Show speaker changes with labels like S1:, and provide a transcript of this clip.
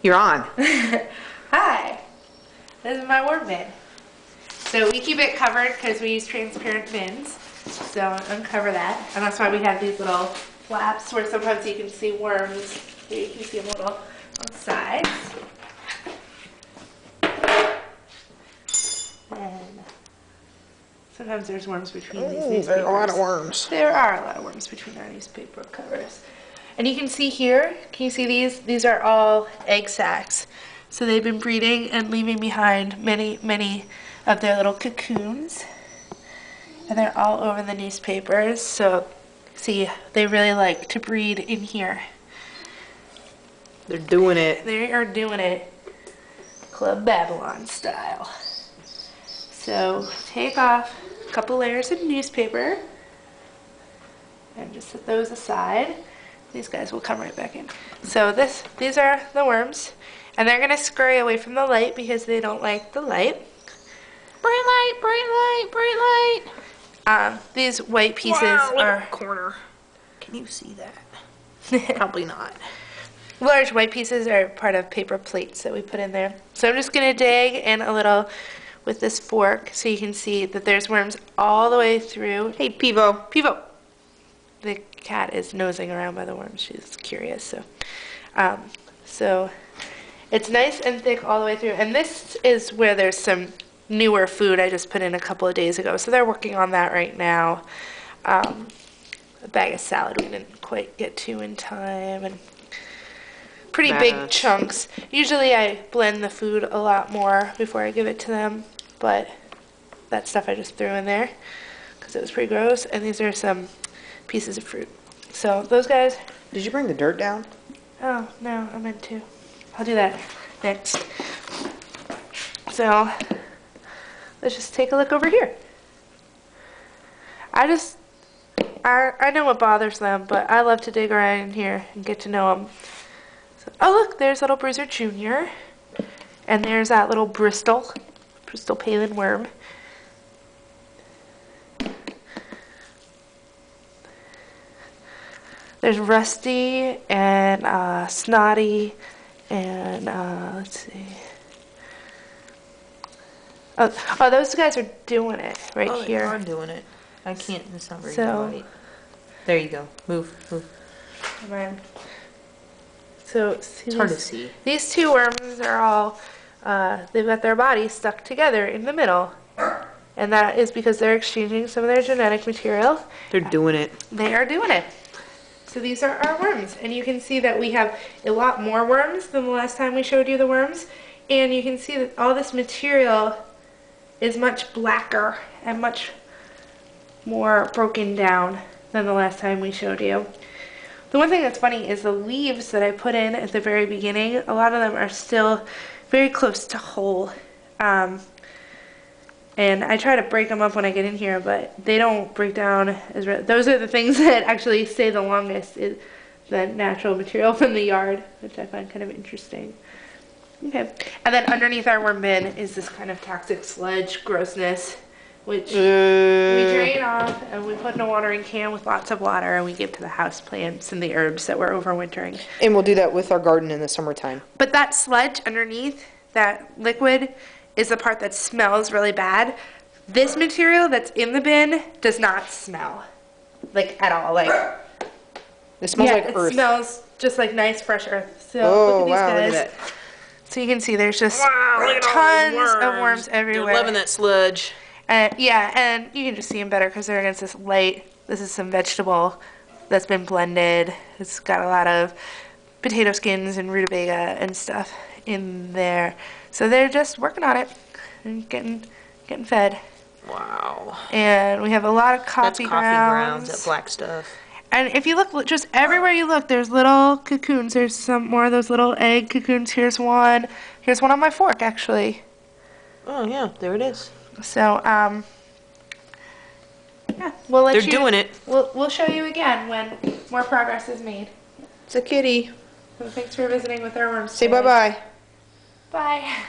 S1: You're on.
S2: Hi, this is my worm bin. So we keep it covered because we use transparent bins. So uncover that, and that's why we have these little flaps where sometimes you can see worms. Here you can see them a little on the sides. And sometimes there's worms between these newspapers.
S1: There are a lot of worms.
S2: There are a lot of worms between our newspaper covers. And you can see here, can you see these? These are all egg sacs. So they've been breeding and leaving behind many, many of their little cocoons. And they're all over the newspapers. So see, they really like to breed in here.
S1: They're doing it.
S2: They are doing it Club Babylon style. So take off a couple layers of newspaper and just set those aside. These guys will come right back in. So these are the worms, and they're gonna scurry away from the light because they don't like the light. Bright light, bright light, bright light. These white pieces are
S1: corner. Can you see that? Probably not.
S2: Large white pieces are part of paper plates that we put in there. So I'm just gonna dig in a little with this fork so you can see that there's worms all the way through.
S1: Hey, Pivo.
S2: Pivo. The cat is nosing around by the worms. She's curious. So it's nice and thick all the way through. And this is where there's some newer food I just put in a couple of days ago. So they're working on that right now. A bag of salad we didn't quite get to in time. And pretty big chunks. Usually I blend the food a lot more before I give it to them. But that stuff I just threw in there because it was pretty gross. And these are some pieces of fruit. So those guys.
S1: Did you bring the dirt down?
S2: Oh, no, I meant to. I'll do that next. So let's just take a look over here. I know what bothers them, but I love to dig around in here and get to know them. So, oh, look, there's little Bruiser Jr. And there's that little Bristol Palin worm. There's Rusty and Snotty and let's see. Oh, those guys are doing it right here.
S1: They are doing it. I can't. It's not very
S2: So,
S1: there you go. Move.
S2: Come on. So
S1: It's hard to see.
S2: These two worms are all. They've got their bodies stuck together in the middle, and that is because they're exchanging some of their genetic material.
S1: They're doing it.
S2: They are doing it. So these are our worms, and you can see that we have a lot more worms than the last time we showed you the worms, and you can see that all this material is much blacker and much more broken down than the last time we showed you. The one thing that's funny is the leaves that I put in at the very beginning, a lot of them are still very close to whole. And I try to break them up when I get in here, but they don't break down as those are the things that actually stay the longest, is the natural material from the yard, which I find kind of interesting. Okay, and then underneath our worm bin is this kind of toxic sludge grossness, which we drain off and we put in a watering can with lots of water, and we give to the house plants and the herbs that we're overwintering.
S1: And we'll do that with our garden in the summertime.
S2: But that sludge underneath, that liquid, is the part that smells really bad. This material that's in the bin does not smell, like, at all. Like,
S1: it smells like earth.
S2: It smells just like nice fresh earth. So
S1: look
S2: at these guys.
S1: Look at that.
S2: So you can see there's just tons of worms everywhere.
S1: They're loving that sludge.
S2: Yeah, and you can just see them better because they're against this light. This is some vegetable that's been blended. It's got a lot of potato skins and rutabaga and stuff in there. So they're just working on it and getting fed.
S1: Wow.
S2: And we have a lot of coffee
S1: grounds. That black stuff.
S2: And if you look, just everywhere you look, there's little cocoons. There's some more of those little egg cocoons. Here's one. Here's one on my fork, actually.
S1: Oh, yeah. There it is.
S2: So, yeah, we'll let
S1: They're doing it.
S2: We'll show you again when more progress is made.
S1: It's a kitty.
S2: So thanks for visiting with our worms.
S1: Say
S2: today.
S1: bye-bye.
S2: Bye.